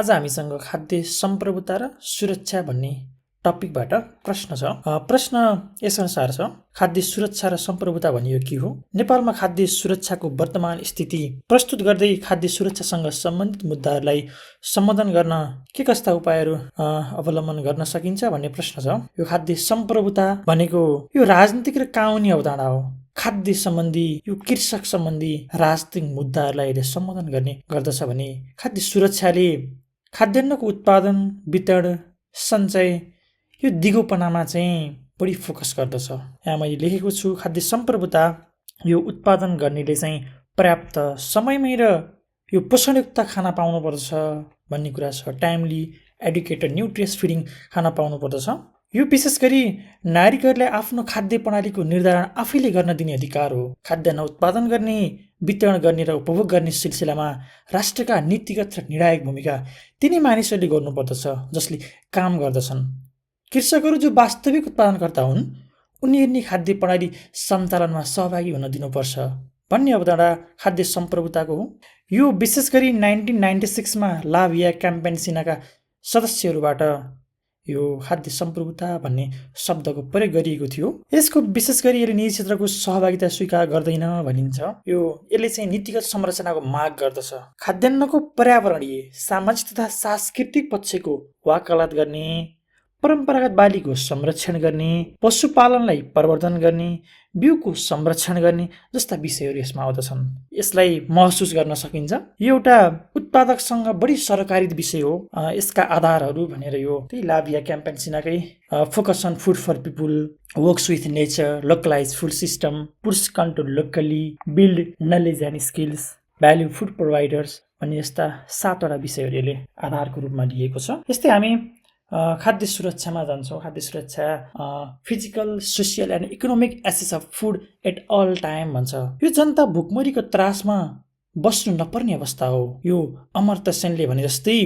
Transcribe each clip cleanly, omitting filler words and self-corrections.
आज हामीसँग खाद्य सम्प्रभुता र सुरक्षा भन्ने टपिकबाट प्रश्न छ। प्रश्न यसअनुसार छ, खाद्य सुरक्षा र सम्प्रभुता भनियो के हो? नेपालमा खाद्य सुरक्षाको वर्तमान स्थिति प्रस्तुत गर्दै खाद्य सुरक्षासँग सम्बन्धित मुद्दाहरूलाई सम्बोधन गर्न के कस्ता उपायहरू अवलम्बन गर्न सकिन्छ भन्ने प्रश्न छ। यो खाद्य सम्प्रभुता भनेको यो राजनीतिक र कानुनी अवधारणा हो। खाद्य सम्बन्धी यो कृषक सम्बन्धी राजनीतिक मुद्दाहरूलाई सम्बोधन गर्ने गर्दछ भने खाद्य सुरक्षाले खाद्यान्नको उत्पादन, वितरण, सञ्चय यो दिगोपनामा चाहिँ बढी फोकस गर्दछ। यहाँ मैले लेखेको छु, खाद्य सम्प्रभुता यो उत्पादन गर्नेले चाहिँ पर्याप्त समयमै र यो पोषणयुक्त खाना पाउनुपर्दछ भन्ने कुरा छ। टाइमली एडुकेटेड न्युट्रियस फिडिङ खाना पाउनुपर्दछ। यो विशेष गरी नागरिकहरूलाई आफ्नो खाद्य प्रणालीको निर्धारण आफैले गर्न दिने अधिकार हो। खाद्यान्न उत्पादन गर्ने, वितरण गर्ने र उपभोग गर्ने सिलसिलामा राष्ट्रका नीतिगत र निर्णायक भूमिका तिनै मानिसहरूले गर्नुपर्दछ जसले काम गर्दछन्। कृषकहरू जो वास्तविक उत्पादनकर्ता हुन्, उनीहरूले खाद्य प्रणाली सञ्चालनमा सहभागी हुन दिनुपर्छ भन्ने अवधारणा खाद्य सम्प्रभुताको हो। यो विशेष गरी 1996मा लाभ या क्याम्पेन सिनाका सदस्यहरूबाट यो खाद्य सम्प्रभुता भन्ने शब्दको प्रयोग गरिएको थियो। यसको विशेष गरी यसले निजी क्षेत्रको सहभागिता स्वीकार गर्दैन भनिन्छ। यसले चाहिँ नीतिगत संरचनाको माग गर्दछ। खाद्यान्नको पर्यावरणीय, सामाजिक तथा सांस्कृतिक पक्षको वकालत गर्ने, परम्परागत बालीको संरक्षण गर्ने, पशुपालनलाई प्रवर्धन गर्ने, बिउको संरक्षण गर्ने जस्ता विषयहरू यसमा आउँदछन्। यसलाई महसुस गर्न सकिन्छ यो एउटा उत्पादकसँग बढी सरकारी विषय हो। यसका आधारहरू भनेर यो त्यही लाभिया क्याम्पेन सिनाकै focus on food for people, works with nature, localise food system, puts control locally, build knowledge and skills, value food providers भन्ने यस्ता 7वटा विषयहरू यसले आधारको रूपमा लिएको छ। यस्तै हामी खाद्य सुरक्षामा जान्छौँ। खाद्य सुरक्षा physical, social and economic access of food at all time भन्छ। यो जनता भुकमरीको त्रासमा बस्नु नपर्ने अवस्था हो। यो अमर्त्य सेनले भने जस्तै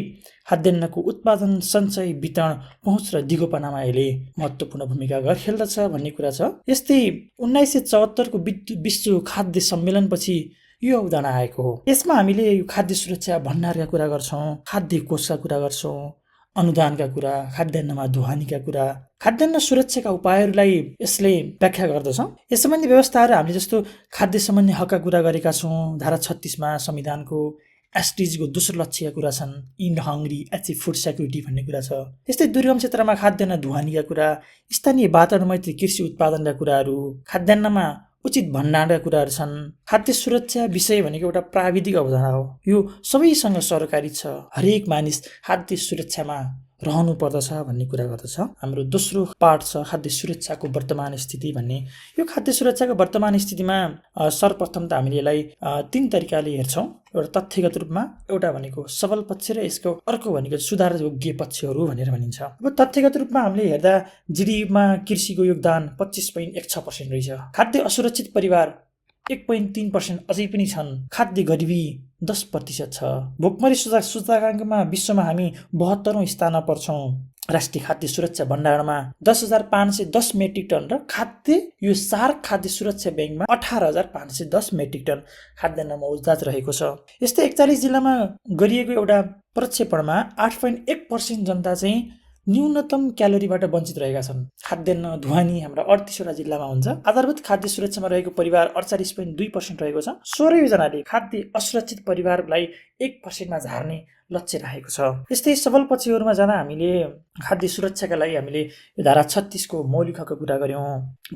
खाद्यान्नको उत्पादन, सञ्चय, वितरण, पहुँच र दिगोपनामा यसले महत्त्वपूर्ण भूमिका खेल्दछ भन्ने कुरा छ। यस्तै 1974को विश्व खाद्य सम्मेलनपछि यो अवधारणा आएको हो। यसमा हामीले यो खाद्य सुरक्षा भण्डारका कुरा गर्छौँ, खाद्य कोषका कुरा गर्छौँ, अनुदानका कुरा, खाद्यान्नमा ढुवानीका कुरा, खाद्यान्न सुरक्षाका उपायहरूलाई यसले व्याख्या गर्दछ। यस सम्बन्धी व्यवस्थाहरू हामीले जस्तो खाद्य सम्बन्धी हकका कुरा गरेका छौँ। धारा 36मा संविधानको एसडिजीको दोस्रो लक्ष्यका कुरा छन्। End hungry, achieve food security भन्ने कुरा छ। यस्तै दुर्गम क्षेत्रमा खाद्यान्न ढुवानीका कुरा, स्थानीय वातावरण मैत्री कृषि उत्पादनका कुराहरू, खाद्यान्नमा उचित भण्डारका कुराहरू छन्। खाद्य सुरक्षा विषय भनेको एउटा प्राविधिक अवधारणा हो। यो सबैसँग सरकारी छ। हरेक मानिस खाद्य सुरक्षामा रहनु पर्दछ भन्ने कुरा गर्दछ। हाम्रो दोस्रो पार्ट छ खाद्य सुरक्षाको वर्तमान स्थिति भन्ने। यो खाद्य सुरक्षाको वर्तमान स्थितिमा सर्वप्रथम त हामीले यसलाई 3 तरिकाले हेर्छौँ। एउटा तथ्यगत रूपमा, एउटा भनेको सबल पक्ष र यसको अर्को भनेको सुधार योग्य पक्षहरू भनेर भनिन्छ। अब तथ्यगत रूपमा हामीले हेर्दा जिडिपीमा कृषिको योगदान 25.16% रहेछ। खाद्य असुरक्षित परिवार 1.3% अझै पनि छन्। खाद्य गरिबी 10% छ। भोकमरी सूचकाङ्कमा विश्वमा हामी 72औं स्थानमा पर्छौँ। राष्ट्रिय खाद्य सुरक्षा भण्डारमा 10,510 मेट्रिक टन र खाद्य यो सार्क खाद्य सुरक्षा ब्याङ्कमा 18,510 मेट्रिक टन खाद्यान्न मौजदात रहेको छ। यस्तै 41 जिल्लामा गरिएको एउटा प्रक्षेपणमा 8.1% जनता चाहिँ न्यूनतम क्यालोरीबाट वञ्चित रहेका छन्। खाद्यान्न ढुवानी हाम्रा 38वटा जिल्लामा हुन्छ। आधारभूत खाद्य सुरक्षामा रहेको परिवार 48.2% रहेको छ। 16 योजनाले खाद्य असुरक्षित परिवारलाई 1%मा झार्ने लक्ष्य राखेको छ। यस्तै सबल पक्षहरूमा जाँदा हामीले खाद्य सुरक्षाका लागि हामीले धारा 36को मौलिक हकको कुरा गर्यौँ।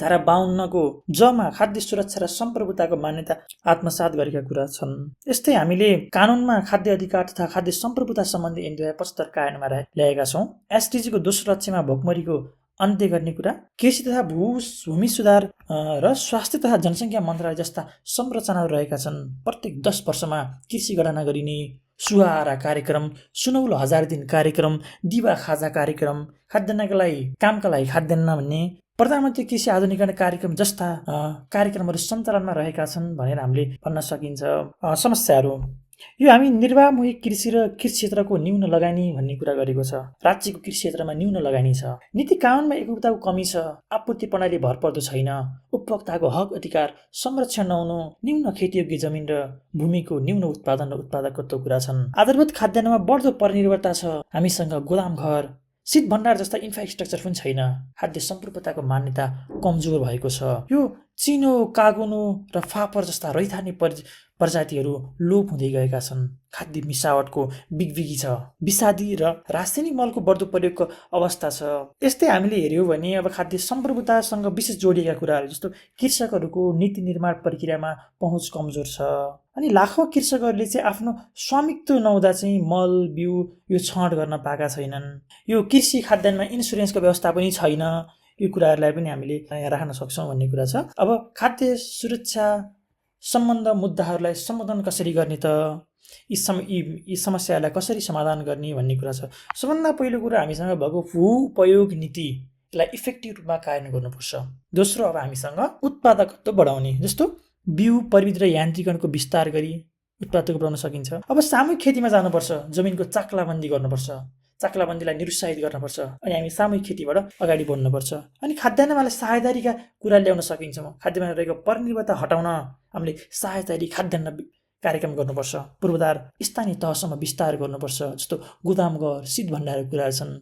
धारा 52को जमा खाद्य सुरक्षा र सम्प्रभुताको मान्यता आत्मसात गरेका कुरा छन्। यस्तै हामीले कानुनमा खाद्य अधिकार तथा खाद्य सम्प्रभुता सम्बन्धी ऐन 2075 कायममा ल्याएका छौँ। एसडिजीको दोस्रो लक्ष्यमा भोकमरीको अन्त्य गर्ने कुरा, कृषि तथा भूमि सुधार र स्वास्थ्य तथा जनसङ्ख्या मन्त्रालय जस्ता संरचनाहरू रहेका छन्। प्रत्येक 10 वर्षमा कृषि गणना गरिने, सुहारा कार्यक्रम, सुनौलो 1000 दिन कार्यक्रम, दिवा खाजा कार्यक्रम, खाद्यान्नका लागि कामका लागि खाद्यान्न भन्ने, प्रधानमन्त्री कृषि आधुनिकीकरण कार्यक्रम जस्ता कार्यक्रमहरू सञ्चालनमा रहेका छन् भनेर हामीले भन्न सकिन्छ। समस्याहरू यो हामी निर्वाहमुखी कृषि र कृषि क्षेत्रको न्यून लगानी भन्ने कुरा गरेको छ। राज्यको कृषि क्षेत्रमा न्यून लगानी छ। नीति कानुनमा एकरूपताको कमी छ। आपूर्ति प्रणाली भरपर्दो छैन। उपभोक्ताको हक अधिकार संरक्षण नहुनु, न्यून खेतीयोग्य जमिन र भूमिको न्यून उत्पादन र उत्पादकत्वको कुरा छन्। आधारभूत खाद्यान्नमा बढ्दो परनिर्भरता छ। हामीसँग गोदाम घर, शीत भण्डार जस्ता इन्फ्रास्ट्रक्चर पनि छैन। खाद्य सम्प्रभुताको मान्यता कमजोर भएको छ। यो चिनो, कागुनो र फापर जस्ता रैथाने प्रजातिहरू लोप हुँदै गएका छन्। खाद्य मिसावटको बिगबिगी छ। विषादी र रासायनिक मलको बढ्दो प्रयोगको अवस्था छ। यस्तै हामीले हेर्यौँ भने अब खाद्य सम्प्रभुतासँग विशेष जोडिएका कुराहरू जस्तो कृषकहरूको नीति निर्माण प्रक्रियामा पहुँच कमजोर छ। अनि लाखौँ कृषकहरूले चाहिँ आफ्नो स्वामित्व नहुँदा चाहिँ मल, बिउ यो छनौट गर्न पाएका छैनन्। यो कृषि खाद्यान्नमा इन्सुरेन्सको व्यवस्था पनि छैन। यो कुराहरूलाई पनि हामीले यहाँ राख्न सक्छौँ भन्ने कुरा छ। अब खाद्य सुरक्षा सम्बन्ध मुद्दाहरूलाई सम्बोधन कसरी गर्ने त, यी समस्याहरूलाई कसरी समाधान गर्ने भन्ने कुरा छ। सबभन्दा पहिलो कुरा हामीसँग भएको भू उपयोग नीतिलाई इफेक्टिभ रूपमा कार्यान्वयन गर्नुपर्छ। दोस्रो, अब हामीसँग उत्पादकत्व बढाउने, जस्तो बिउ, प्रविधि र यान्त्रिकरणको विस्तार गरी उत्पादकत्व बढाउन सकिन्छ। अब सामूहिक खेतीमा जानुपर्छ। जमिनको चाक्लाबन्दी गर्नुपर्छ। चाक्लाबन्दीलाई निरुत्साहित गर्नुपर्छ। अनि हामी सामूहिक खेतीबाट अगाडि बढ्नुपर्छ। अनि खाद्यान्नमालाई साझेदारीका कुरा ल्याउन सकिन्छ। खाद्यान्नमा रहेको परनिर्भरता हटाउन हामीले साझेदारी खाद्यान्न कार्यक्रम गर्नुपर्छ। पूर्वाधार स्थानीय तहसम्म विस्तार गर्नुपर्छ। जस्तो गोदाम घर, शीत भण्डारको कुराहरू छन्।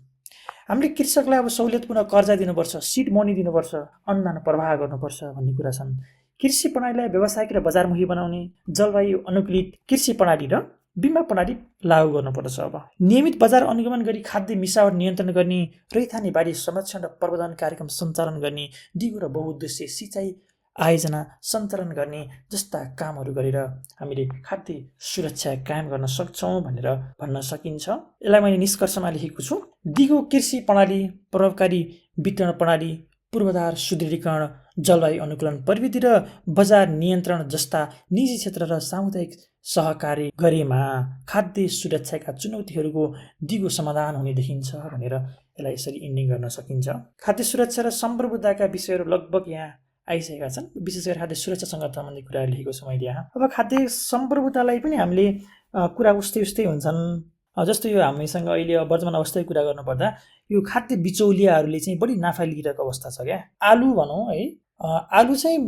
हामीले कृषकलाई अब सहुलियतपूर्ण कर्जा दिनुपर्छ, सिड मनी दिनुपर्छ, अनुदान प्रवाह गर्नुपर्छ भन्ने कुरा छन्। कृषि प्रणालीलाई व्यावसायिक र बजारमुखी बनाउने, जलवायु अनुकूलित कृषि प्रणाली र बिमा प्रणाली लागू गर्नुपर्छ। अब नियमित बजार अनुगमन गरी खाद्य मिसावट नियन्त्रण गर्ने, रैथाने बाली संरक्षण र प्रबन्धन कार्यक्रम सञ्चालन गर्ने, दिगो र बहुउद्देश्य सिँचाइ आयोजना सञ्चालन गर्ने जस्ता कामहरू गरेर हामीले खाद्य सुरक्षा कायम गर्न सक्छौँ भनेर भन्न सकिन्छ। यसलाई मैले निष्कर्षमा लेखेको छु। दिगो कृषि प्रणाली, प्रभावकारी वितरण प्रणाली, पूर्वाधार सुदृढीकरण, जलवायु अनुकूलन प्रविधि र बजार नियन्त्रण जस्ता निजी क्षेत्र र सामुदायिक सहकारी गरेमा खाद्य सुरक्षाका चुनौतीहरूको दिगो समाधान हुने देखिन्छ भनेर यसलाई यसरी इन्डिङ गर्न सकिन्छ। खाद्य सुरक्षा र सम्प्रभुताका विषयहरू लगभग यहाँ आइसकेका छन्। विशेष गरी खाद्य सुरक्षासँग सम्बन्धित कुराहरू लेखेको छु मैले यहाँ। अब खाद्य सम्प्रभुतालाई पनि हामीले कुरा उस्तै हुन्छन्। जस्तो यो हामीसँग अहिले वर्तमान अवस्थाको कुरा गर्नुपर्दा यो खाद्य बिचौलियाहरूले चाहिँ बढी नाफा लिइरहेको अवस्था छ क्या। आलु भनौँ है, आलु चाहिँ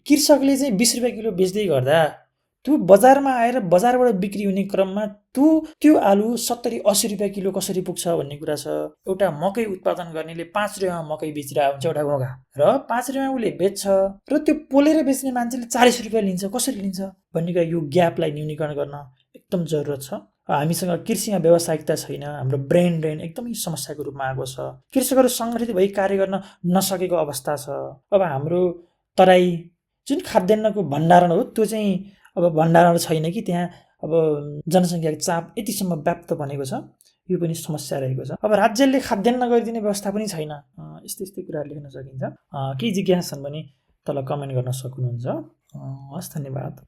कृषकले चाहिँ 20 रुपियाँ किलो बेच्दै गर्दा त्यो बजारमा आएर बजारबाट बिक्री हुने क्रममा त्यो आलु 70-80 रुपियाँ किलो कसरी पुग्छ भन्ने कुरा छ। एउटा मकै उत्पादन गर्नेले 5 रुपियाँमा मकै बेचिरहेको हुन्छ एउटा घोगा, र 5 रुपियाँमा उसले बेच्छ, र त्यो पोलेर बेच्ने मान्छेले 40 रुपियाँ लिन्छ। कसरी लिन्छ भन्ने कुरा, यो ग्यापलाई न्यूनीकरण गर्न एकदम जरुरत छ। हामीसँग कृषिमा व्यावसायिकता छैन। हाम्रो ब्रेन ड्रेन एकदमै समस्याको रूपमा आएको छ। कृषकहरू सङ्गठित भई कार्य गर्न नसकेको अवस्था छ। अब हाम्रो तराई जुन खाद्यान्नको भण्डारण हो त्यो चाहिँ अब भण्डारण छैन कि त्यहाँ अब जनसङ्ख्याको चाप यतिसम्म व्याप्त बनेको छ। यो पनि समस्या रहेको छ। अब राज्यले खाद्यान्न गरिदिने व्यवस्था पनि छैन। यस्तै कुराहरू लेख्न सकिन्छ। केही जिज्ञासा छन् भने तल कमेन्ट गर्न सक्नुहुन्छ। हस्, धन्यवाद।